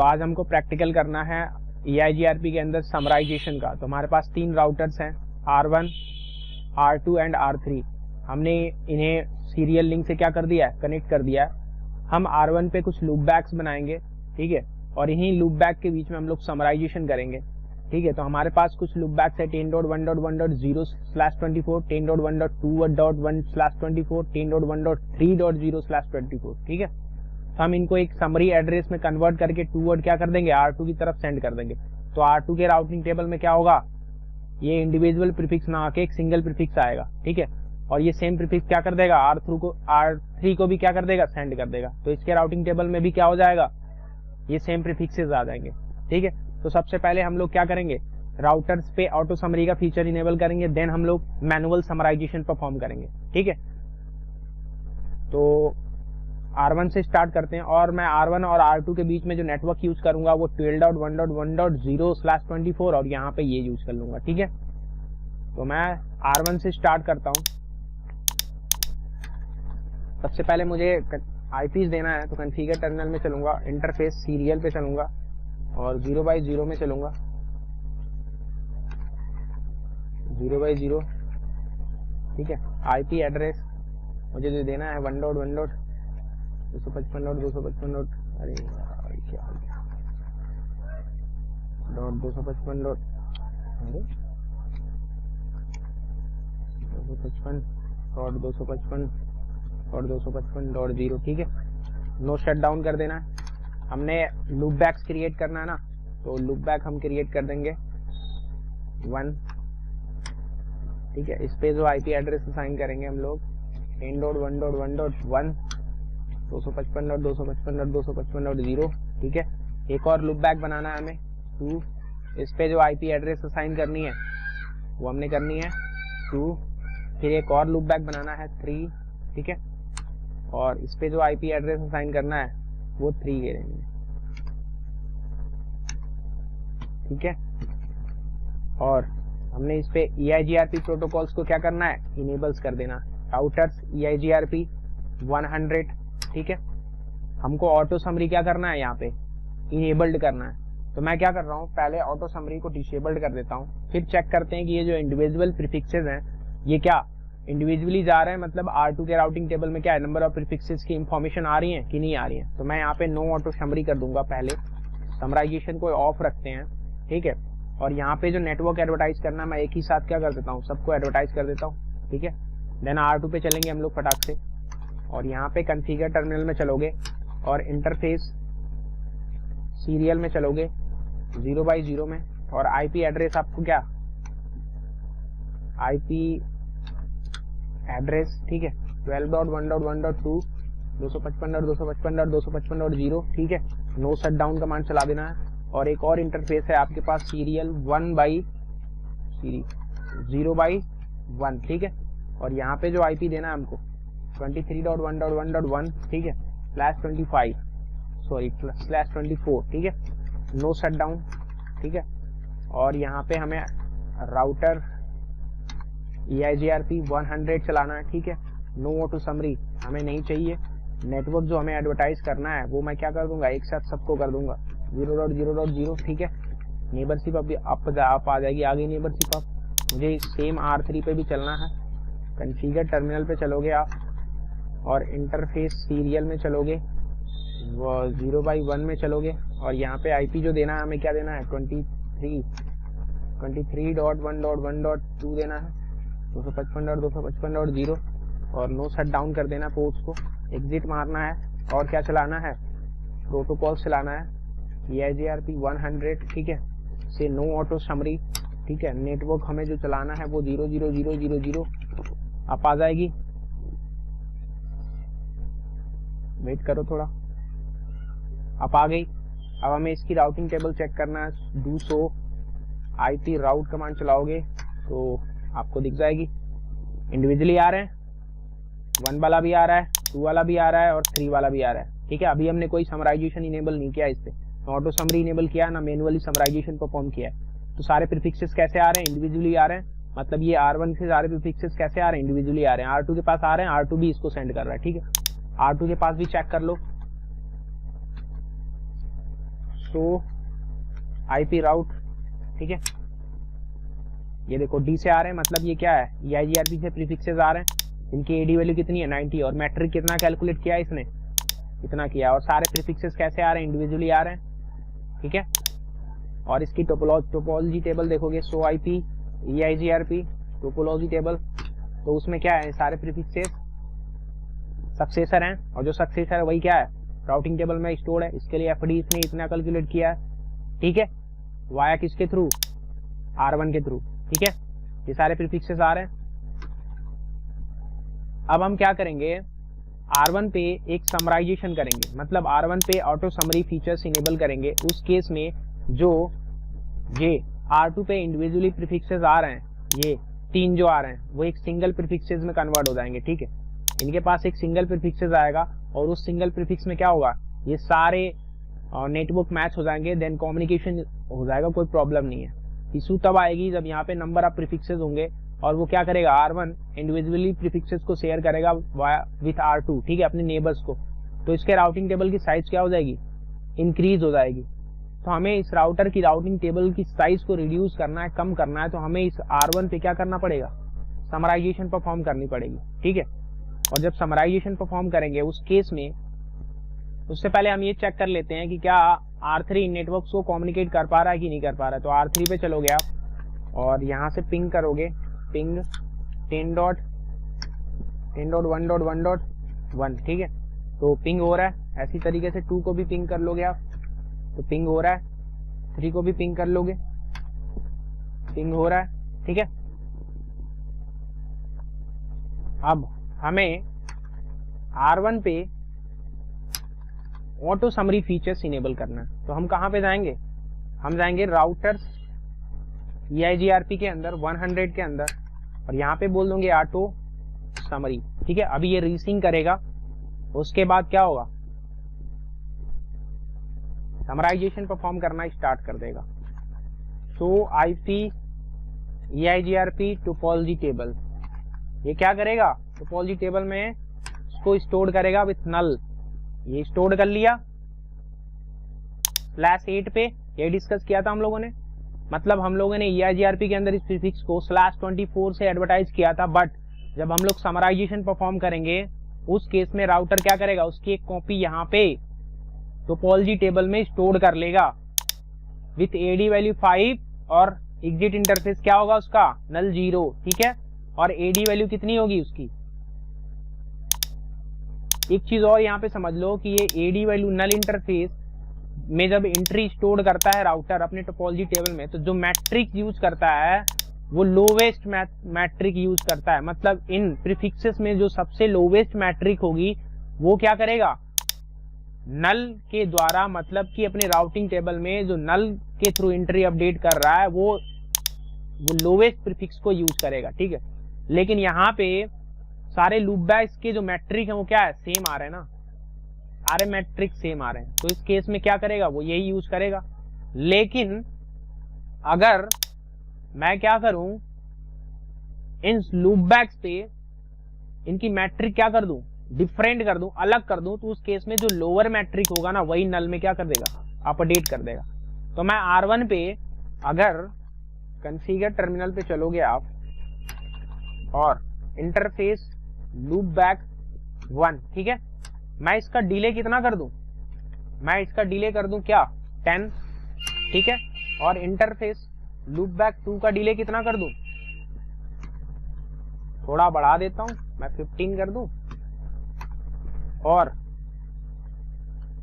तो आज हमको प्रैक्टिकल करना है EIGRP के अंदर समराइजेशन का। तो हमारे पास 3 राउटर्स हैं, R1, R2 एंड R3। हमने इन्हें सीरियल लिंक से क्या कर दिया है, कनेक्ट कर दिया है। हम R1 पे कुछ लूप बैक्स बनाएंगे, ठीक है, और इन्हीं लूप बैक के बीच में हम लोग समराइजेशन करेंगे, ठीक है। तो हमारे पास कुछ लूप बैक्स है 10.1.1.0/24, 10.1.2.1/24, 10.1.3.0/24, ठीक है। तो हम इनको एक समरी एड्रेस में कन्वर्ट करके टू वर्ड क्या कर देंगे, R2 की तरफ सेंड कर देंगे। तो R2 के राउटिंग टेबल में क्या होगा, ये इंडिविजुअल प्रीफिक्स ना आके एक सिंगल प्रीफिक्स आएगा, ठीक है। और ये सेम प्रीफिक्स क्या कर देगा, R3 को भी क्या कर देगा, सेंड कर देगा। तो इसके राउटिंग टेबल में भी क्या हो जाएगा, ये सेम प्रीफिक्सेस आ जाएंगे, ठीक है। तो सबसे पहले हम लोग क्या करेंगे, राउटर्स पे ऑटो समरी का फीचर इनेबल करेंगे, देन हम लोग मैनुअल समराइजेशन परफॉर्म करेंगे, ठीक है। तो R1 से स्टार्ट करते हैं, और मैं R1 और R2 के बीच में जो नेटवर्क यूज करूंगा वो 12.1.1.0/24 और यहाँ पे ये यूज कर लूंगा, ठीक है। तो मैं R1 से स्टार्ट करता हूँ। सबसे पहले मुझे IPs देना है, तो कॉन्फ़िगर टर्मिनल में चलूंगा, इंटरफेस सीरियल पे चलूंगा और 0/0 में चलूंगा, 0/0, ठीक है। IP एड्रेस मुझे जो देना है 1.1.255.255. अरे यार क्या हो गया, .255. अरे 255.255.0, ठीक है। नो शट डाउन कर देना है। हमने लूप बैक्स क्रिएट करना है ना, तो लूप बैक हम क्रिएट कर देंगे 1, ठीक है। इस पे जो IP एड्रेस असाइन करेंगे हम लोग 10.1.1.1 255.255.255.0, ठीक है। एक और लूप बैक बनाना है हमें 2, इस पे जो IP एड्रेस असाइन करनी है वो हमने करनी है 2। फिर एक और लूप बैक बनाना है 3, ठीक है, और इस पे जो IP एड्रेस असाइन करना है वो 3 के रहेंगे, ठीक है। और हमने इस पे EIGRP प्रोटोकॉल्स को क्या करना है, इनेबल्स कर देना। राउटर्स EIGRP 100, ठीक है। हमको ऑटो समरी क्या करना है, यहाँ पे इनेबल्ड करना है। तो मैं क्या कर रहा हूँ, पहले ऑटो समरी को डिसेबल्ड कर देता हूँ, फिर चेक करते हैं कि ये जो इंडिविजुअल प्रीफिक्सेस हैं ये क्या इंडिविजुअली जा रहे हैं, मतलब R2 के राउटिंग टेबल में क्या है, नंबर ऑफ प्रीफिक्सेस की इंफॉर्मेशन आ रही है कि नहीं आ रही है। तो मैं यहाँ पे नो ऑटो समरी कर दूंगा, पहले समराइजेशन को ऑफ रखते हैं, ठीक है। और यहाँ पे जो नेटवर्क एडवर्टाइज करना है मैं एक ही साथ क्या कर देता हूँ, सबको एडवर्टाइज कर देता हूँ, ठीक है। देन R2 पे चलेंगे हम लोग फटाक से, और यहाँ पे कॉन्फ़िगर टर्मिनल में चलोगे और इंटरफेस सीरियल में चलोगे 0/0 में, और IP एड्रेस आपको क्या, IP एड्रेस, ठीक है, 12.1.1.2 255.255.255.0, ठीक है। नो शट डाउन कमांड चला देना है। और एक और इंटरफेस है आपके पास सीरियल 0/1, ठीक है। और यहाँ पे जो IP देना है हमको 23.1.1.1, ठीक है, /24, ठीक है। नो शट डाउन, ठीक है। और यहाँ पे हमें राउटर EIGRP 100 चलाना है, ठीक है। नो ऑटो समरी हमें नहीं चाहिए। नेटवर्क जो हमें एडवर्टाइज करना है वो मैं क्या कर दूंगा, एक साथ सबको कर दूंगा 0.0.0, ठीक है। नेबरशिप अभी आप आ जाएगी, आगे नेबरशिप आप। मुझे सेम R3 पे भी चलना है। कॉन्फ़िगर टर्मिनल पे चलोगे आप और इंटरफेस सीरियल में चलोगे, 0/1 में चलोगे, और यहाँ पे IP जो देना है हमें क्या देना है, 23.1.1.2 देना है, 255.255.0, और नो शट डाउन कर देना पोर्ट्स को, एग्जिट मारना है। और क्या चलाना है, प्रोटोकॉल चलाना है EIGRP 100, ठीक है, से नो ऑटो समरी, ठीक है। नेटवर्क हमें जो चलाना है वो 0.0.0.0 आप आ जाएगी, वेट करो थोड़ा, आप आ गई। अब हमें इसकी राउटिंग टेबल चेक करना है, do show IP route command चलाओगे तो आपको दिख जाएगी, इंडिविजुअली आ रहे हैं, 1 वाला भी आ रहा है, 2 वाला भी आ रहा है और 3 वाला भी आ रहा है, ठीक है। अभी हमने कोई समराइजेशन इनेबल नहीं किया, इस पे ऑटो समरी इनेबल किया ना मैनुअली समराइजेशन परफॉर्म किया है। तो सारे प्रीफिक्सेस कैसे आ रहे हैं, इंडिविजुअली आ रहे हैं, मतलब ये R1 से सारे प्रीफिक्सेस कैसे आ रहे हैं, इंडिविजुअली आ रहे हैं। R2 के पास आ रहे हैं, R2 भी इसको सेंड कर रहा है, ठीक है। R2 के पास भी चेक कर लो, सो आईपी राउट, ठीक है। ये देखो डी से आ रहे हैं, मतलब ये क्या है, EIGRP से प्रीफिक्सेस आ रहे हैं, इनकी एडी वैल्यू कितनी है 90, और मैट्रिक कितना कैलकुलेट किया है इसने, इतना किया, और सारे प्रीफिक्सेस कैसे आ रहे हैं, इंडिविजुअली आ रहे हैं, ठीक है। और इसकी टोपोलॉजी टेबल देखोगे, सो आईपी EIGRP टोपोलॉजी टेबल, तो उसमें क्या है, सारे प्रीफिक्सेस सक्सेसर हैं, और जो सक्सेसर है वही क्या है, राउटिंग टेबल में स्टोर है। इसके लिए एफडी इसने इतना कैलकुलेट किया है, ठीक है, वाया किसके थ्रू, R1 के थ्रू, ठीक है। ये सारे प्रीफिक्सेस आ रहे हैं। अब हम क्या करेंगे, R1 पे एक समराइजेशन करेंगे, मतलब R1 पे ऑटो समरी फीचर्स इनेबल करेंगे। उस केस में जो ये R2 पे इंडिविजुअली प्रीफिक्सेस आ रहे हैं, ये 3 जो आ रहे हैं, वो एक सिंगल प्रीफिक्सेस में कन्वर्ट हो जाएंगे, ठीक है। इनके पास एक सिंगल प्रीफिक्सेस आएगा, और उस सिंगल प्रीफिक्स में क्या होगा, ये सारे नेटवर्क मैच हो जाएंगे, देन कम्युनिकेशन हो जाएगा, कोई प्रॉब्लम नहीं है। इशू तब आएगी जब यहाँ पे नंबर ऑफ प्रीफिक्सेस होंगे, और वो क्या करेगा, R1 इंडिविजुअली प्रीफिक्सेस को शेयर करेगा विथ R2, ठीक है, अपने नेबर्स को। तो इसके राउटिंग टेबल की साइज क्या हो जाएगी, इंक्रीज हो जाएगी। तो हमें इस राउटर की राउटिंग टेबल की साइज को रिड्यूस करना है, कम करना है, तो हमें इस R1 पे क्या करना पड़ेगा, समराइजेशन परफॉर्म करनी पड़ेगी, ठीक है। और जब समराइजेशन परफॉर्म करेंगे उस केस में, उससे पहले हम ये चेक कर लेते हैं कि क्या R3 नेटवर्क को कम्युनिकेट कर पा रहा है कि नहीं कर पा रहा है। तो R3 पे चलोगे आप, और यहाँ से पिंग करोगे, पिंग 10.1.1.1, ठीक है। तो पिंग हो रहा है, ऐसी तरीके से 2 को भी पिंग कर लोगे आप, तो पिंग हो रहा है, 3 को भी पिंग कर लोगे, पिंग हो रहा है, ठीक है। अब हमें R1 पे ऑटो समरी फीचर्स इनेबल करना है, तो हम कहां पे जाएंगे, हम जाएंगे राउटर्स EIGRP के अंदर 100 के अंदर, और यहाँ पे बोल दूंगे ऑटो समरी, ठीक है। अभी ये रीसिंग करेगा, उसके बाद क्या होगा, समराइजेशन परफॉर्म करना स्टार्ट कर देगा। सो आईपी EIGRP टोपोलॉजी टेबल, ये क्या करेगा, टोपोलॉजी टेबल में इसको स्टोर करेगा विथ नल, ये स्टोर कर लिया /8 पे, ये डिस्कस किया था हम लोगों ने, मतलब हम लोगों ने EIGRP के अंदर इस प्रीफिक्स को /24 से एडवर्टाइज किया था, बट जब हम लोग समराइजेशन परफॉर्म करेंगे उस केस में राउटर क्या करेगा, उसकी एक कॉपी यहाँ पे टोपोलॉजी टेबल में स्टोर कर लेगा विथ AD वैल्यू 5, और एग्जिट इंटरफेस क्या होगा उसका, नल 0, ठीक है। और AD वैल्यू कितनी होगी उसकी, एक चीज और यहाँ पे समझ लो कि ये AD वैल्यू नल इंटरफेस में जब एंट्री स्टोर करता है राउटर अपने टोपोलॉजी टेबल में, तो जो मैट्रिक यूज करता है वो लोवेस्ट मैट्रिक यूज करता है, मतलब इन प्रीफिक्सेस में जो सबसे लोवेस्ट मैट्रिक होगी वो क्या करेगा, नल के द्वारा, मतलब कि अपने राउटिंग टेबल में जो नल के थ्रू एंट्री अपडेट कर रहा है वो लोवेस्ट प्रीफिक्स को यूज करेगा, ठीक है। लेकिन यहाँ पे सारे लूपबैक्स के जो मैट्रिक है वो क्या है, सेम आ रहे हैं ना, सारे मैट्रिक सेम आ रहे हैं, तो इस केस में क्या करेगा, वो यही यूज करेगा। लेकिन अगर मैं क्या करूं, इन लूपबैक्स पे इनकी मैट्रिक क्या कर दूं, डिफरेंट कर दूं, अलग कर दूं, तो उस केस में जो लोअर मैट्रिक होगा ना, वही नल में क्या कर देगा, अपडेट कर देगा। तो मैं R1 पे अगर कॉन्फ़िगर टर्मिनल पे चलोगे आप, और इंटरफेस लूपबैक 1, ठीक है, मैं इसका डिले कितना कर दूं, मैं इसका डिले कर दूं क्या, 10, ठीक है। और इंटरफेस लूपबैक 2 का डिले कितना कर दूं, थोड़ा बढ़ा देता हूं, मैं 15 कर दूं, और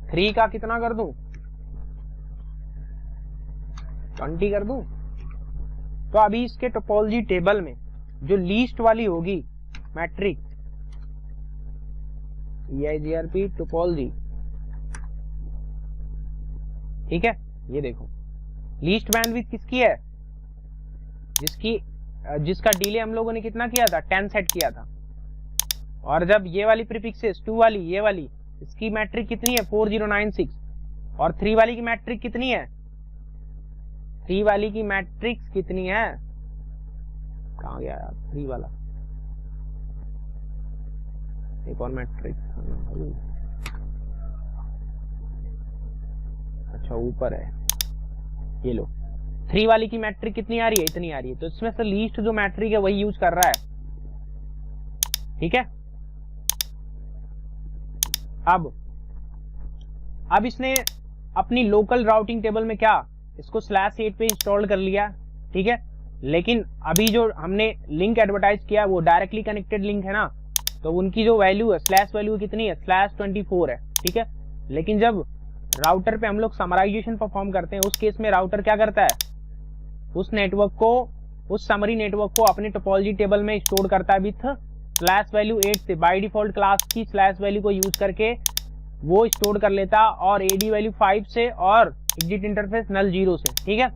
3 का कितना कर दूं, 20 कर दूं। तो अभी इसके टोपोलॉजी टेबल में जो लीस्ट वाली होगी मैट्रिक EIGRP टोपोलॉजी, ठीक है, ये देखो लीस्ट बैंडविड्थ किसकी है, जिसका डिले हम लोगों ने कितना किया था, 10 सेट किया था। और जब ये वाली प्रीफिक्सेस 2 वाली, ये वाली, इसकी मैट्रिक कितनी है, 4096, और 3 वाली की मैट्रिक कितनी है, 3 वाली की मैट्रिक्स कितनी है, कहाँ गया यार 3 वाला, एक और मैट्रिक, अच्छा ऊपर है, ये लो 3 वाली की मैट्रिक कितनी आ रही है, इतनी आ रही है, तो इसमें से लीस्ट जो मैट्रिक है वही यूज कर रहा है। ठीक है, अब इसने अपनी लोकल राउटिंग टेबल में क्या, इसको /8 पे इंस्टॉल कर लिया। ठीक है, लेकिन अभी जो हमने लिंक एडवर्टाइज किया वो डायरेक्टली कनेक्टेड लिंक है ना, तो उनकी जो वैल्यू है स्लैश वैल्यू कितनी है, /24 है। ठीक है, लेकिन जब राउटर पे हम लोग समराइजेशन परफॉर्म करते हैं, उस केस में राउटर क्या करता है, उस नेटवर्क को, उस समरी नेटवर्क को अपने टोपोलॉजी टेबल में स्टोर करता है विथ /8 से। बाय डिफॉल्ट क्लास की स्लैश वैल्यू को यूज करके वो स्टोर कर लेता, और एडी वैल्यू 5 से और एग्जिट इंटरफेस नल 0 से। ठीक है,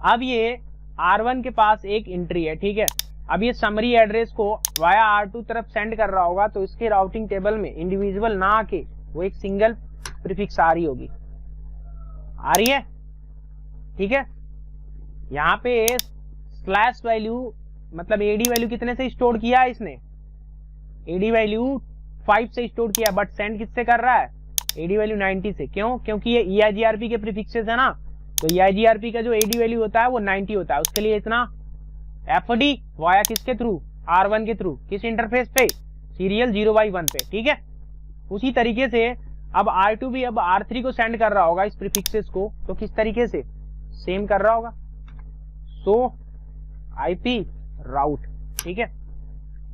अब ये R1 के पास एक एंट्री है। ठीक है, अब ये समरी एड्रेस को वाया R2 तरफ सेंड कर रहा होगा, तो इसके राउटिंग टेबल में इंडिविजुअल ना आके वो एक सिंगल प्रीफिक्स आ रही होगी, आ रही है। ठीक है, यहाँ पे स्लैश वैल्यू मतलब एडी वैल्यू कितने से स्टोर किया है इसने, एडी वैल्यू 5 से स्टोर किया, बट सेंड किससे कर रहा है, एडी वैल्यू 90 से। क्यों, क्योंकि ये EIGRP के प्रीफिक्सेस है ना, तो EIGRP का जो एडी वैल्यू होता है वो 90 होता है, उसके लिए इतना FD वाया किसके थ्रू, R1 के थ्रू, किस इंटरफेस पे, सीरियल 0x1 पे। ठीक है, उसी तरीके से अब R2 भी अब R3 को सेंड कर रहा होगा इस प्रीफिक्सेस को, तो किस तरीके से, सेम कर रहा होगा, सो IP राउट। ठीक है,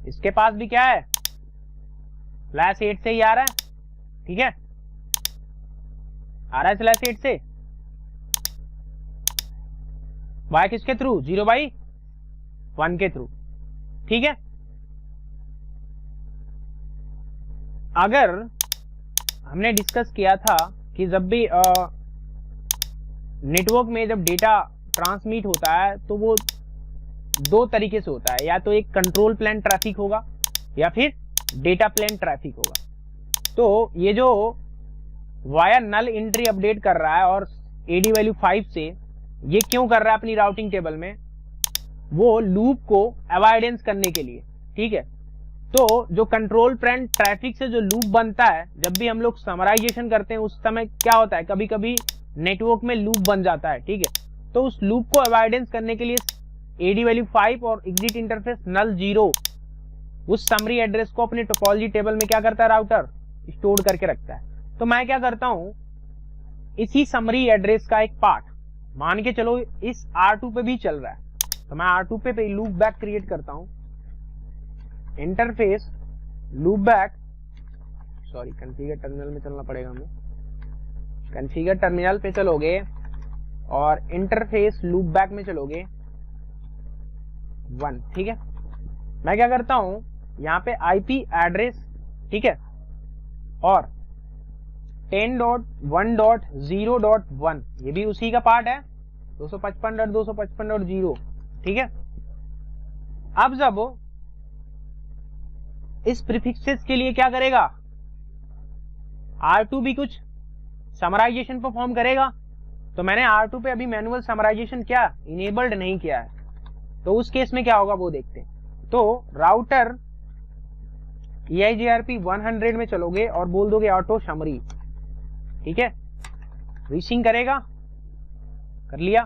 इसके पास भी क्या है, /8 से ही आ रहा है। ठीक है, आ रहा है /8 से, वाया किसके थ्रू, 0x1 के थ्रू। ठीक है, अगर हमने डिस्कस किया था कि जब भी नेटवर्क में जब डेटा ट्रांसमिट होता है तो वो 2 तरीके से होता है, या तो एक कंट्रोल प्लेन ट्रैफिक होगा या फिर डेटा प्लेन ट्रैफिक होगा। तो ये जो वाया नल एंट्री अपडेट कर रहा है और एडी वैल्यू 5 से, ये क्यों कर रहा है अपनी राउटिंग टेबल में, वो लूप को अवॉइडेंस करने के लिए। ठीक है, तो जो कंट्रोल प्लेन ट्रैफिक से जो लूप बनता है, जब भी हम लोग समराइजेशन करते हैं उस समय क्या होता है, कभी कभी नेटवर्क में लूप बन जाता है। ठीक है, तो उस लूप को अवॉइडेंस करने के लिए एडी वैल्यू 5 और एग्जिट इंटरफेस नल 0 उस समरी एड्रेस को अपने टोपोलॉजी टेबल में क्या करता है, राउटर स्टोर करके रखता है। तो मैं क्या करता हूं, इसी समरी एड्रेस का एक पार्ट मान के चलो इस R2 पे भी चल रहा है, तो मैं R2 पे लूप बैक क्रिएट करता हूं, interface loop back, sorry configure terminal में चलना पड़ेगा हमें, कॉन्फ़िगर टर्मिनल पे चलोगे और इंटरफेस लूप बैक में चलोगे 1। ठीक है, मैं क्या करता हूं, यहाँ पे IP एड्रेस, ठीक है, और 10.1.0.1 ये भी उसी का पार्ट है, 255.255.0। ठीक है, अब जब इस प्रीफिक्सेस के लिए क्या करेगा, R2 भी कुछ समराइजेशन परफॉर्म करेगा, तो मैंने R2 पे अभी मैनुअल समराइजेशन क्या इनेबल्ड नहीं किया है, तो उस केस में क्या होगा वो देखते हैं। तो राउटर EIGRP 100 में चलोगे और बोल दोगे ऑटो समरी। ठीक है, रीचिंग करेगा, कर लिया।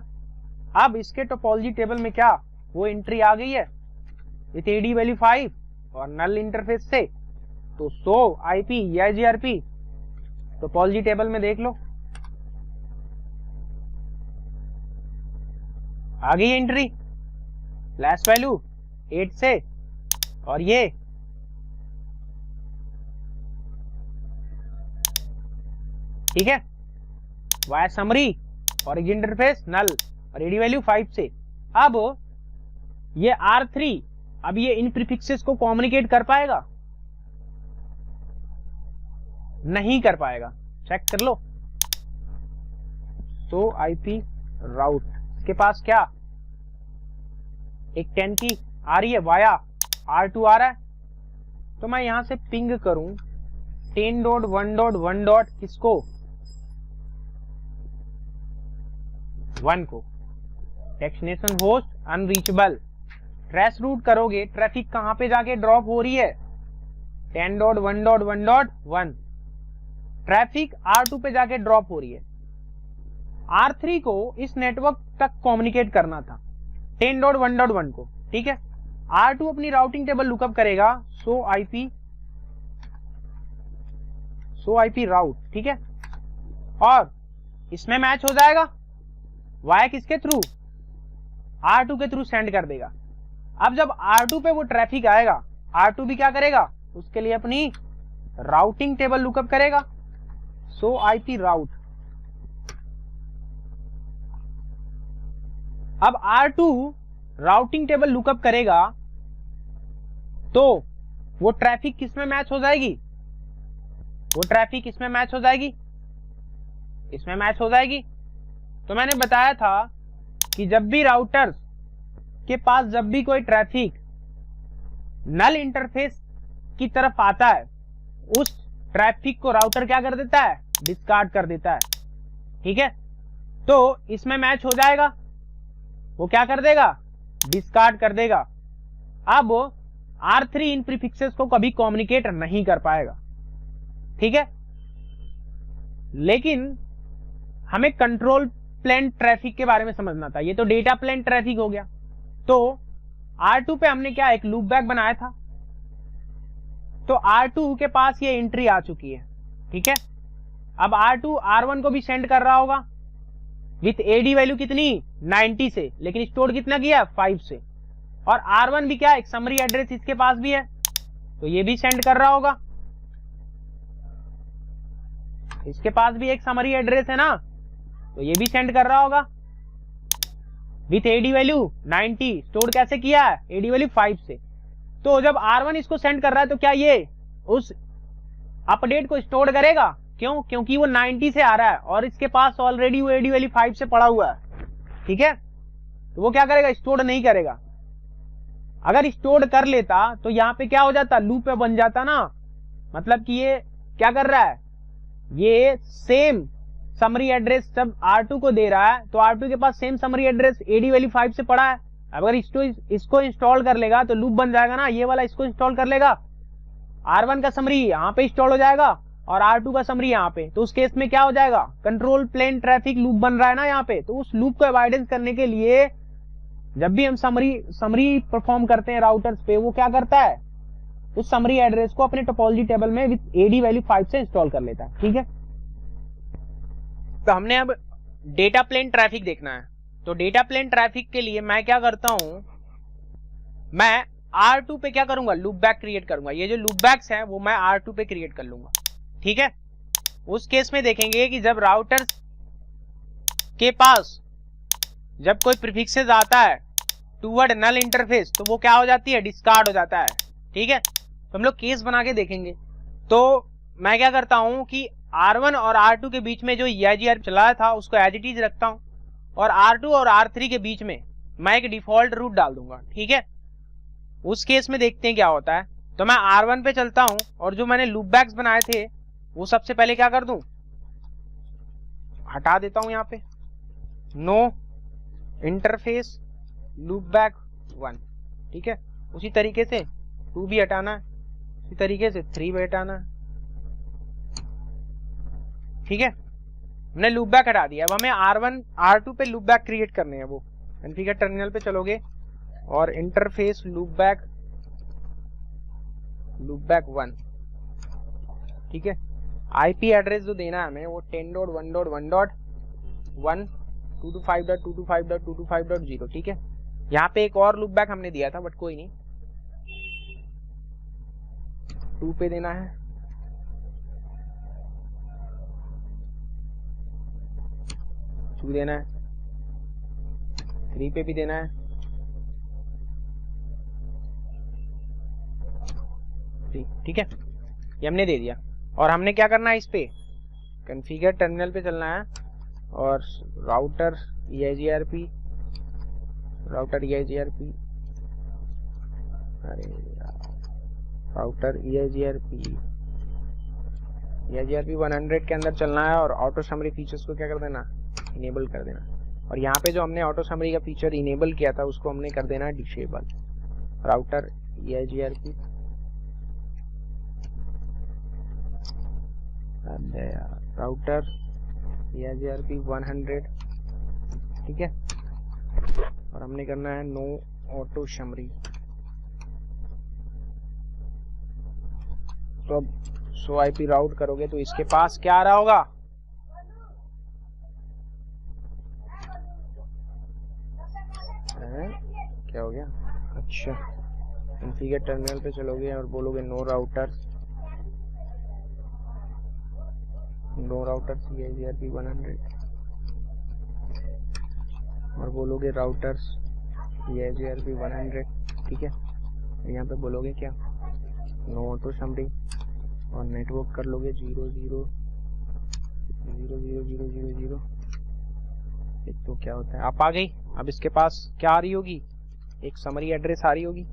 अब इसके टोपोलॉजी टेबल में क्या वो एंट्री आ गई है विथ एडी वैल्यू 5 और नल इंटरफेस से, तो सो IP EIGRP टोपोलॉजी टेबल में देख लो आ गई एंट्री / वैल्यू 8 से, और ये ठीक है वाया समरी और एग्जिट इंटरफेस नल और एडी वैल्यू 5 से। अब ये R3 अब ये इन प्रीफिक्सेस को कम्युनिकेट कर पाएगा, नहीं कर पाएगा, चेक कर लो। तो IP राउट के पास क्या एक 10 की आ रही है, वाया R2 आ रहा है, तो मैं यहां से पिंग करूं 10.1.1. किसको, 1 को, destination host unreachable. Trace route करोगे, ट्रैफिक कहां पे जाके ड्रॉप हो रही है, 10.1.1.1 ट्रैफिक R2 पे जाके ड्रॉप हो रही है। R3 को इस नेटवर्क तक कम्युनिकेट करना था 10.1.1 को, ठीक है। R2 अपनी राउटिंग टेबल लुकअप करेगा सो आईपी राउट, ठीक है, और इसमें मैच हो जाएगा, वाया किसके थ्रू, R2 के थ्रू सेंड कर देगा। अब जब R2 पे वो ट्रैफिक आएगा, R2 भी क्या करेगा, उसके लिए अपनी राउटिंग टेबल लुकअप करेगा सो आईपी राउट। अब R2 राउटिंग टेबल लुकअप करेगा तो वो ट्रैफिक किसमें मैच हो जाएगी, वो ट्रैफिक इसमें मैच हो जाएगी, इसमें मैच हो जाएगी। तो मैंने बताया था कि जब भी राउटर्स के पास जब भी कोई ट्रैफिक नल इंटरफेस की तरफ आता है, उस ट्रैफिक को राउटर क्या कर देता है, डिस्कार्ड कर देता है, ठीक है। तो इसमें मैच हो जाएगा, वो क्या कर देगा, डिस्कार्ड कर देगा। अब R3 इन प्रीफिक्सेस को कभी कम्युनिकेट नहीं कर पाएगा, ठीक है। लेकिन हमें कंट्रोल प्लेन ट्रैफिक के बारे में समझना था, ये तो डेटा प्लेन ट्रैफिक हो गया। तो R2 पे हमने क्या एक लूप बैक बनाया था, तो R2 के पास ये एंट्री आ चुकी है, ठीक है। अब R2 R1 को भी सेंड कर रहा होगा विथ एडी वैल्यू कितनी 90 से, लेकिन स्टोर कितना किया 5 से, और R1 भी क्या एक समरी एड्रेस इसके पास भी है, तो ये भी सेंड कर रहा होगा, इसके पास भी एक समरी एड्रेस है ना, तो ये भी सेंड कर रहा होगा विथ एडी वैल्यू 90, स्टोर कैसे किया है, एडी वैल्यू 5 से। तो जब R1 इसको सेंड कर रहा है तो क्या ये उस अपडेट को स्टोर करेगा, क्यों, क्योंकि वो 90 से आ रहा है और इसके पास ऑलरेडी वो एडी वैल्यू 5 से पड़ा हुआ है, ठीक है। तो वो क्या करेगा, स्टोर नहीं करेगा। अगर स्टोर कर लेता तो यहां पे क्या हो जाता, लूप पे बन जाता ना, मतलब कि ये क्या कर रहा है, ये सेम समरी एड्रेस जब R2 को दे रहा है तो R2 के पास same summary address AD value 5 से पड़ा है। अगर इसको इंस्टॉल कर लेगा तो लूप बन जाएगा ना, ये वाला इसको इंस्टॉल कर लेगा, R1 का समरी यहाँ पे इंस्टॉल हो जाएगा और R2 का समरी यहाँ पे, तो उस केस में क्या हो जाएगा, कंट्रोल प्लेन ट्रैफिक लूप बन रहा है ना यहाँ पे। तो उस लूप को अवॉइडेंस करने के लिए जब भी हम समरी परफॉर्म करते हैं राउटर्स पे, वो क्या करता है, उस समरी एड्रेस को अपने टोपोलॉजी टेबल में विद एडी वैल्यू 5 से इंस्टॉल कर लेता है, ठीक है। तो हमने अब डेटा प्लेन ट्रैफिक देखना है। तो डेटा प्लेन ट्रैफिक के लिए मैं क्या करता हूं, मैं R2 पे क्या करूंगा, लूप बैक क्रिएट करूंगा। ये जो लूप बैक्स हैं वो मैं R2 पे क्रिएट कर लूंगा, ठीक है। उस केस में देखेंगे कि जब राउटर के पास जब कोई प्रीफिक्सेस आता है टूवर्ड नल इंटरफेस तो वो क्या हो जाती है, डिस्कार्ड हो जाता है, ठीक है। तो हम लोग केस बना के देखेंगे। तो मैं क्या करता हूं कि R1 और R2 के बीच में जो EIGRP चलाया था उसको एज इट इज रखता हूं, और R2 और R3 के बीच में मैं एक डिफॉल्ट रूट डाल दूंगा, ठीक है। उस केस में देखते हैं क्या होता है। तो मैं R1 पे चलता हूं और जो मैंने लूप बैक्स बनाए थे वो सबसे पहले क्या कर दूं, हटा देता हूं यहाँ पे, नो इंटरफेस लूप बैक 1, ठीक है। उसी तरीके से 2 भी हटाना है, उसी तरीके से 3 भी हटाना है, ठीक है। हमने लूप बैक हटा दिया। अब हमें R1 R2 पे लूप बैक क्रिएट करने हैं। वो कॉन्फ़िगर टर्मिनल पे चलोगे और इंटरफेस लूप बैक 1, ठीक है। आईपी एड्रेस जो देना है हमें वो 10.1.1.1 225.225.225.0, ठीक है। यहाँ पे एक और लूप बैक हमने दिया था बट कोई नहीं, 2 पे देना है, 2 देना है, 3 पे भी देना है, ठीक है। ये हमने दे दिया। और हमने क्या करना है, इस पे कॉन्फ़िगर टर्मिनल पे चलना है और router EIGRP router EIGRP EIGRP 100 के अंदर चलना है और ऑटो समरी फीचर्स को क्या कर देना, इनेबल कर देना। और यहाँ पे जो हमने ऑटो समरी का फीचर इनेबल किया था उसको हमने कर देना disable. Router EIGRP router EIGRP 100, ठीक है। और हमने करना है नो ऑटो शमरी। तो अब सो आईपी राउट करोगे तो इसके पास क्या आ रहा होगा, क्या हो गया, अच्छा कॉन्फ़िगर टर्मिनल पे चलोगे और बोलोगे नो राउटर EIGRP 100 और बोलोगे राउटर्स EIGRP 100, ठीक है। यहाँ पे बोलोगे क्या, नो ऑटो समरी और नेटवर्क कर लोगे 0 0 0 0 0 0। तो क्या होता है, आप आ गई। अब इसके पास क्या आ रही होगी, एक समरी एड्रेस आ रही होगी।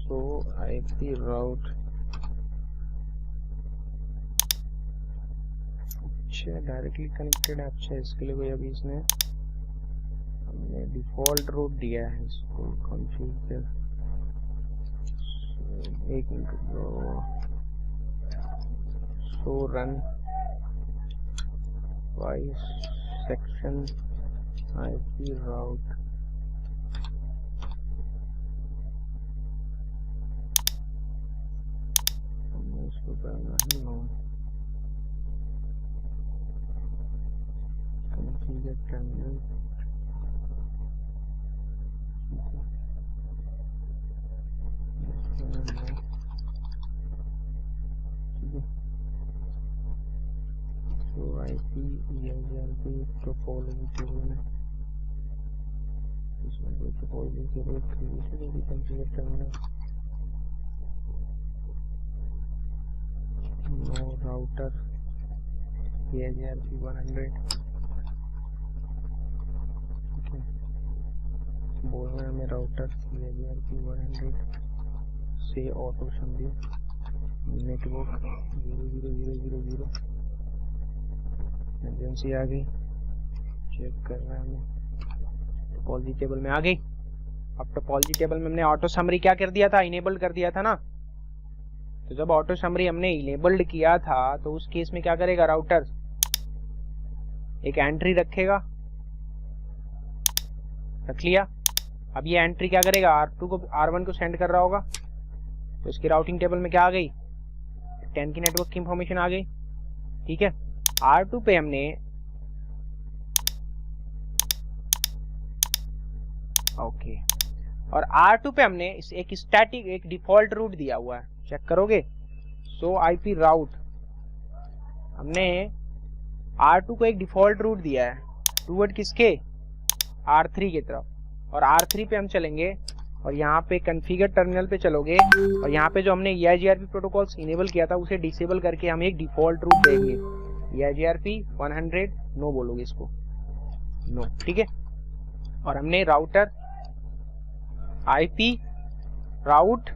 तो आईपी राउट, अच्छा डायरेक्टली कनेक्टेड है, अच्छा इसके लिए कोई अभी इसने हमने डिफॉल्ट रूट दिया है इसको कॉन्फ़िगर, एक minute show run by section IP route, इसको करना है नो कॉन्फ़िगर टर्मिनल, तो आईपी EIGRP टोपोलॉजी टेबल में इसमें कोई टोपोलॉजी टेबल क्रिएटेड होगी configure terminal, no router EIGRP 100, ठीक है। बोलना है हमें राउटर EIGRP 100 से ऑटो समरी नेटवर्क 0 0 0 0 0, एजेंसी आ गई, चेक करना है हमें, टोपोलॉजी टेबल में आ गई। अब टोपोलॉजी टेबल में हमने ऑटो समरी क्या कर दिया था, इनेबल्ड कर दिया था ना। तो जब ऑटो समरी हमने इनेबल्ड किया था तो उस केस में क्या करेगा, राउटर एक एंट्री रखेगा, रख लिया। अब ये एंट्री क्या करेगा, R2 को R1 को सेंड कर रहा होगा, तो इसकी राउटिंग टेबल में क्या आ गई, 10 की नेटवर्क की इंफॉर्मेशन आ गई, ठीक है। R2 पे हमने ओके, और R2 पे हमने एक स्टैटिक एक डिफॉल्ट रूट दिया हुआ है, चेक करोगे। सो आईपी राउट हमने R2 को एक डिफॉल्ट रूट दिया है टूवर्ड किसके, R3 की तरफ, और R3 पे हम चलेंगे और यहाँ पे कॉन्फ़िगर टर्मिनल पे चलोगे और यहाँ पे जो हमने EIGRP प्रोटोकॉल्स इनेबल किया था उसे डिसेबल करके हम एक डिफॉल्ट रूट देंगे EIGRP 100 नो बोलोगे इसको, नो, ठीक है। और हमने राउटर आईपी राउट,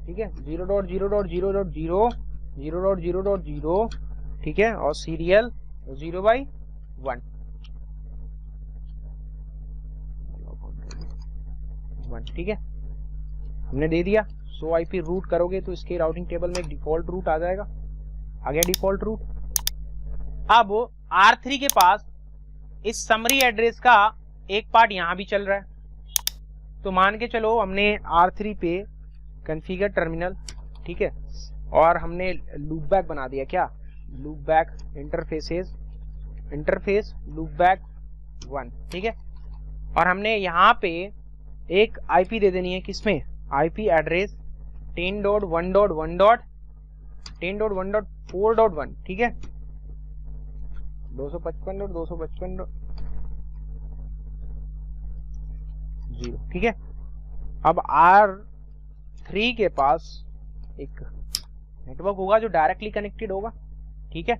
ठीक है, 0.0.0.0 0.0.0, ठीक है, और सीरियल 0/1, ठीक है, हमने दे दिया। सो आईपी रूट करोगे तो इसके राउटिंग टेबल में एक डिफॉल्ट रूट आ जाएगा, आ गया डिफॉल्ट रूट। अब R3 के पास इस समरी एड्रेस का एक पार्ट यहां भी चल रहा है, तो मान के चलो हमने R3 पे कॉन्फ़िगर टर्मिनल, ठीक है, और हमने लूप बैक बना दिया, क्या loop back interface loop back 1, ठीक है। और हमने यहाँ पे एक आईपी दे देनी है, किसमें, आईपी एड्रेस 10.1.1.10.1.4.1, ठीक है, 255.255.0, ठीक है। अब R3 के पास एक नेटवर्क होगा जो डायरेक्टली कनेक्टेड होगा, ठीक है।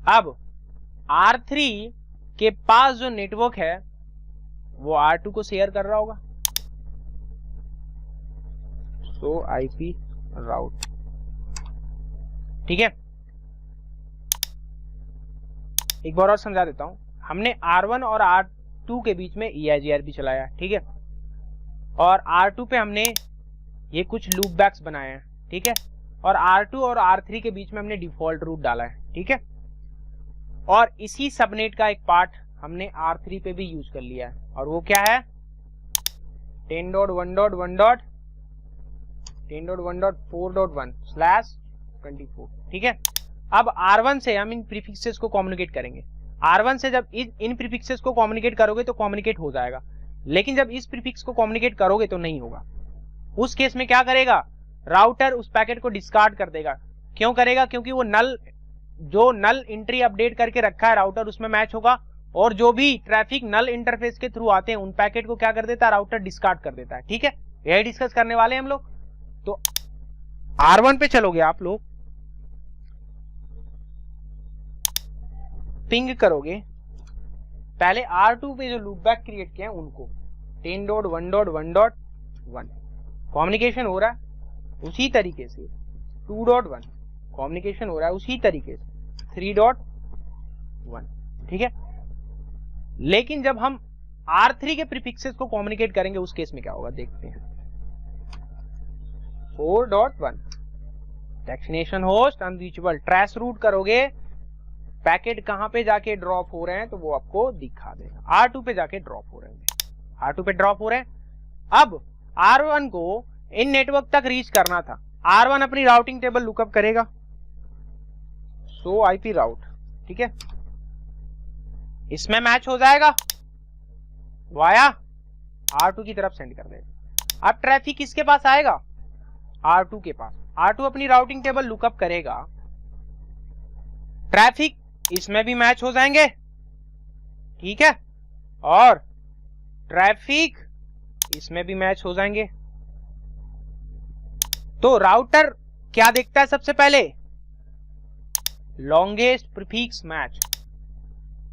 अब R3 के पास जो नेटवर्क है वो R2 को शेयर कर रहा होगा, सो आईपी राउट, ठीक है। एक बार और समझा देता हूं, हमने R1 और R2 के बीच में EIGRP चलाया, ठीक है। और R2 पे हमने ये कुछ लूप बैक्स बनाए हैं, ठीक है। और R2 और R3 के बीच में हमने डिफॉल्ट रूट डाला है, ठीक है। और इसी सबनेट का एक पार्ट हमने R3 पे भी यूज कर लिया है, और वो क्या है 10.1.1.10.1.4.1/24, ठीक है। अब R1 से हम इन प्रीफिक्सेस को कम्युनिकेट करेंगे। R1 से जब इन प्रीफिक्सेस को कम्युनिकेट करोगे तो कम्युनिकेट हो जाएगा, लेकिन जब इस प्रीफिक्स को कम्युनिकेट करोगे तो नहीं होगा। उस केस में क्या करेगा, राउटर उस पैकेट को डिस्कार्ड कर देगा। क्यों करेगा, क्योंकि वो जो नल एंट्री अपडेट करके रखा है राउटर उसमें मैच होगा, और जो भी ट्रैफिक नल इंटरफेस के थ्रू आते हैं उन पैकेट को क्या कर देता है, राउटर डिस्कार्ड कर देता है, ठीक है। यही डिस्कस करने वाले हैं हम लोग। तो R1 पे चलोगे आप लोग, पिंग करोगे, पहले R2 पे जो लूपबैक क्रिएट किए हैं उनको 10.1.1.1 कम्युनिकेशन हो रहा है उसी तरीके से, 2.1 कम्युनिकेशन हो रहा है उसी तरीके से, 3.1, ठीक है। लेकिन जब हम R3 के प्रीफिक्सेस को कम्युनिकेट करेंगे उस केस में क्या होगा देखते हैं। 4.1 destination host unreachable, trace route करोगे, पैकेट कहां पे जाके ड्रॉप हो रहे हैं तो वो आपको दिखा देगा। R2 पे जाके ड्रॉप हो रहे हैं, R2 पे ड्रॉप हो रहे हैं। अब R1 को इन नेटवर्क तक रीच करना था, R1 अपनी राउटिंग टेबल लुकअप करेगा, सो IP राउट, ठीक है, इसमें मैच हो जाएगा, वाया R2 की तरफ सेंड कर देगा। अब ट्रैफिक किसके पास आएगा, R2 के पास। R2 अपनी राउटिंग टेबल लुकअप करेगा, ट्रैफिक इसमें भी मैच हो जाएंगे, ठीक है, और ट्रैफिक इसमें भी मैच हो जाएंगे। तो राउटर क्या देखता है सबसे पहले, लॉन्गेस्ट प्रीफिक्स मैच।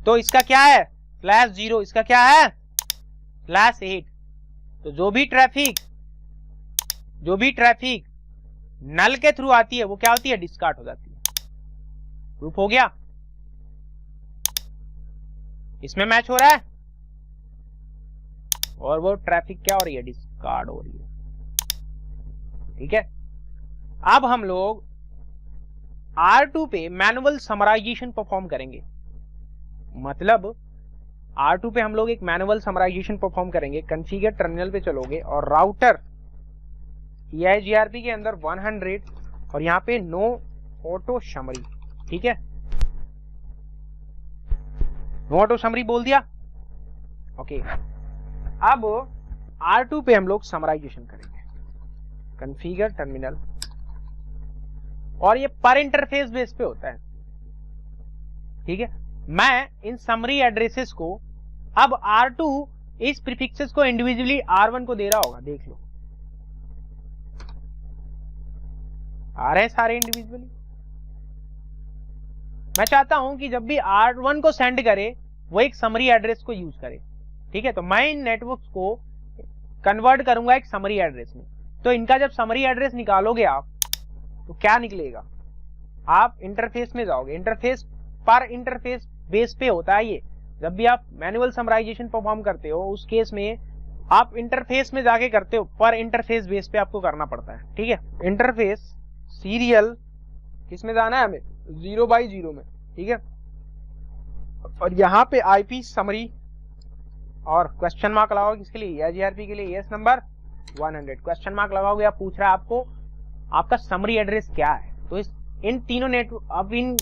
तो इसका क्या है /0, इसका क्या है /8। तो जो भी ट्रैफिक नल के थ्रू आती है वो क्या होती है, डिस्कार्ड हो जाती है। प्रूफ हो गया, इसमें मैच हो रहा है और वो ट्रैफिक क्या हो रही है, डिस्कार्ड हो रही है, ठीक है। अब हम लोग R2 पे मैनुअल समराइजेशन परफॉर्म करेंगे, मतलब R2 पे हम लोग एक मैनुअल समराइजेशन परफॉर्म करेंगे। कॉन्फ़िगर टर्मिनल पे चलोगे और राउटर EIGRP के अंदर 100 और यहाँ पे नो ऑटो समरी, ठीक है, नो ऑटो समरी बोल दिया, ओके। अब R2 पे हम लोग समराइजेशन करेंगे, कॉन्फ़िगर टर्मिनल, और ये पर इंटरफेस बेस पे होता है, ठीक है। मैं इन समरी एड्रेसेस को, अब R2 इस प्रीफिक्सेस को इंडिविजुअली R1 को दे रहा होगा, देख लो आ रहे हैं सारे इंडिविजुअली। मैं चाहता हूं कि जब भी R1 को सेंड करे वो एक समरी एड्रेस को यूज करे, ठीक है। तो मैं इन नेटवर्क्स को कन्वर्ट करूंगा एक समरी एड्रेस में। तो इनका जब समरी एड्रेस निकालोगे आप तो क्या निकलेगा, आप इंटरफेस में जाओगे, इंटरफेस पर इंटरफेस बेस पे होता है ये। जब भी आप मैनुअल समराइजेशन परफॉर्म करते हो उस केस में आप इंटरफेस में जाके करते हो, पर इंटरफेस बेस पे आपको करना पड़ता है, ठीक है। इंटरफेस सीरियल किस में जाना है हमें, 0/0 में, ठीक है। और यहाँ पे IP समरी और क्वेश्चन मार्क लगाओगे किसके लिए, EIGRP के लिए, ES नंबर 100 क्वेश्चन मार्क लगाओगे। आप पूछ रहा है आपको आपका समरी एड्रेस क्या है। तो इन तीनों नेटवर्क, अब इन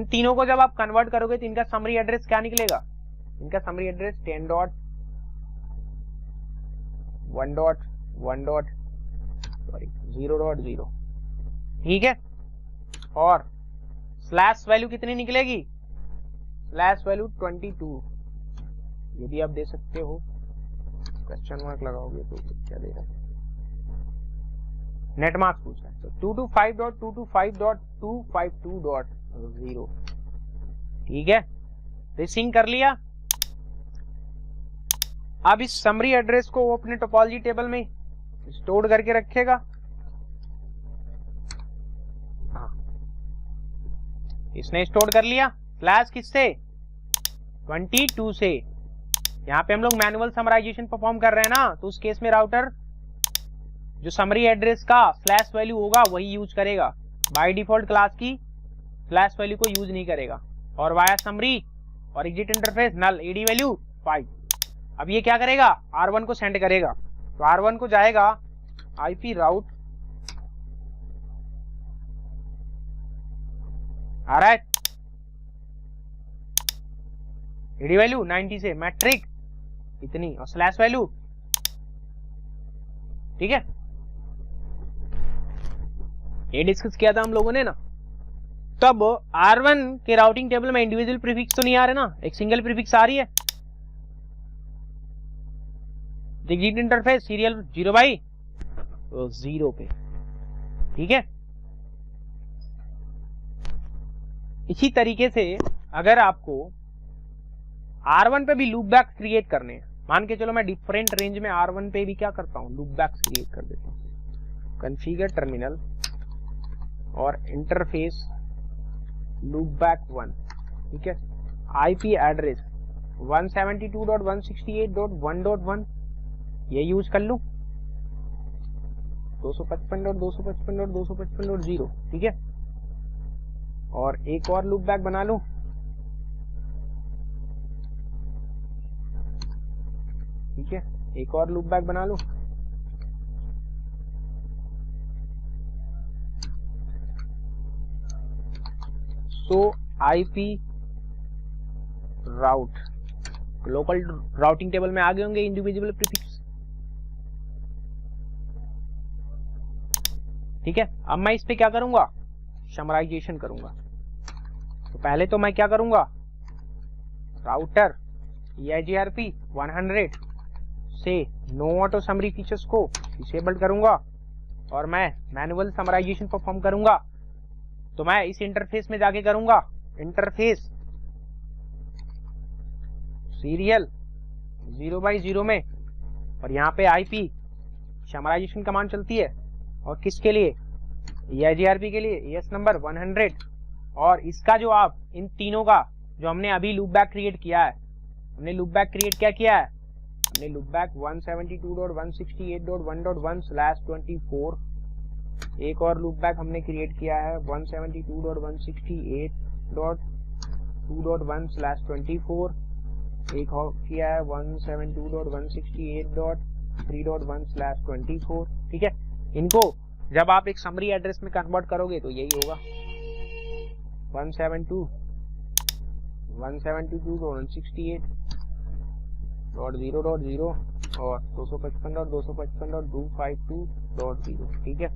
तीनों को जब आप कन्वर्ट करोगे तो इनका समरी एड्रेस क्या निकलेगा, इनका समरी एड्रेस 10.1.0.0, ठीक है। और स्लैश वैल्यू कितनी निकलेगी, स्लैश वैल्यू 22, ये भी आप दे सकते हो, क्वेश्चन मार्क लगाओगे तो क्या देगा, नेट मार्क्स पूछ रहा है। तो 225.225.252.0, ठीक है, रिसिंग कर लिया। अब इस समरी एड्रेस को वो अपने टोपोलॉजी टेबल में स्टोर करके रखेगा। हाँ, इसने स्टोर कर लिया, फ्लैश किससे, 22 से, यहाँ पे हम लोग मैनुअल समराइजेशन परफॉर्म कर रहे हैं ना, तो उस केस में राउटर जो समरी एड्रेस का स्लैश वैल्यू होगा वही यूज करेगा, बाय डिफॉल्ट क्लास की स्लैश वैल्यू को यूज नहीं करेगा। और वाया समरी और एग्जिट इंटरफेस नल, एडी वैल्यू 5। अब ये क्या करेगा, R1 को सेंड करेगा, तो R1 को जाएगा आईपी राउट, आ रहा है एडी वैल्यू 90 से मैट्रिक इतनी और स्लैश वैल्यू, ठीक है। ये डिस्कस किया था हम लोगों ने ना। तब R1 के राउटिंग टेबल में इंडिविजुअल प्रीफिक्स तो नहीं आ रहे ना, एक सिंगल प्रीफिक्स आ रही है। एग्जिट इंटरफेस सीरियल 0/0 पे, ठीक है। इसी तरीके से अगर आपको R1 पे भी लूप बैक क्रिएट करने हैं, मान के चलो मैं डिफरेंट रेंज में R1 पे भी क्या करता हूं, लूप बैक क्रिएट कर देता हूं। कॉन्फ़िगर टर्मिनल और इंटरफेस लूप बैक 1, ठीक है। आईपी एड्रेस 172.168.1.1 ये यूज कर लूं, 255.255.255.0, ठीक है। और एक और लूप बैक बना लूं, ठीक है, एक और लूप बैक बना लूं। सो IP route, local routing table में आगे होंगे इंडिविजुअल प्रीफिक्स, ठीक है। अब मैं इस पे क्या करूंगा, समराइजेशन करूंगा। तो पहले तो मैं क्या करूंगा, राउटर EIGRP 100 से नो ऑटो समरी फीचर्स को डिसेबल करूंगा और मैं मैनुअल समराइजेशन परफॉर्म करूंगा। तो मैं इस इंटरफेस में जाके करूंगा, इंटरफेस सीरियल 0/0 में, और यहाँ पे आईपी समराइजेशन कमांड चलती है, और किसके लिए, EIGRP के लिए, ES नंबर 100। और इसका जो आप इन तीनों का जो हमने अभी लूप बैक क्रिएट किया है, हमने लूप बैक क्रिएट क्या किया है, हमने लूप बैक 172.168.1.1/24, एक और लूप बैक हमने क्रिएट किया है 172.168.2.1/24, एक और किया है 172.168.3.1/24, ठीक है। इनको जब आप एक समरी एड्रेस में कन्वर्ट करोगे तो यही होगा 172.168.0.0 और 255.255.252.0, ठीक है।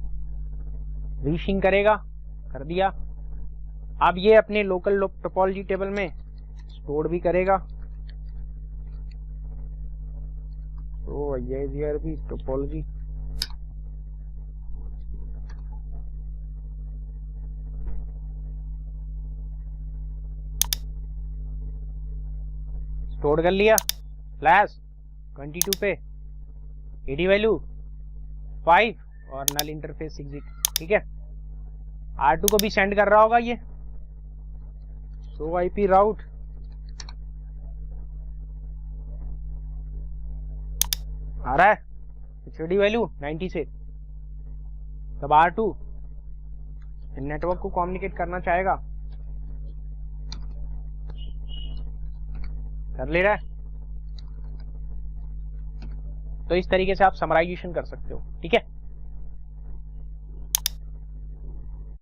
रीशिंग करेगा, कर दिया। अब ये अपने लोकल टोपोलॉजी टेबल में स्टोर भी करेगा, तो EIGRP टोपोलॉजी स्टोर कर लिया, स्लैश 22 पे एडी वैल्यू 5 और नल इंटरफेस एग्जिट, ठीक है। R2 को भी सेंड कर रहा होगा ये, सो आईपी राउट आ रहा है एडी वैल्यू 90 से। तब R2 नेटवर्क को कम्युनिकेट करना चाहेगा, कर ले रहा है। तो इस तरीके से आप समराइजेशन कर सकते हो, ठीक है।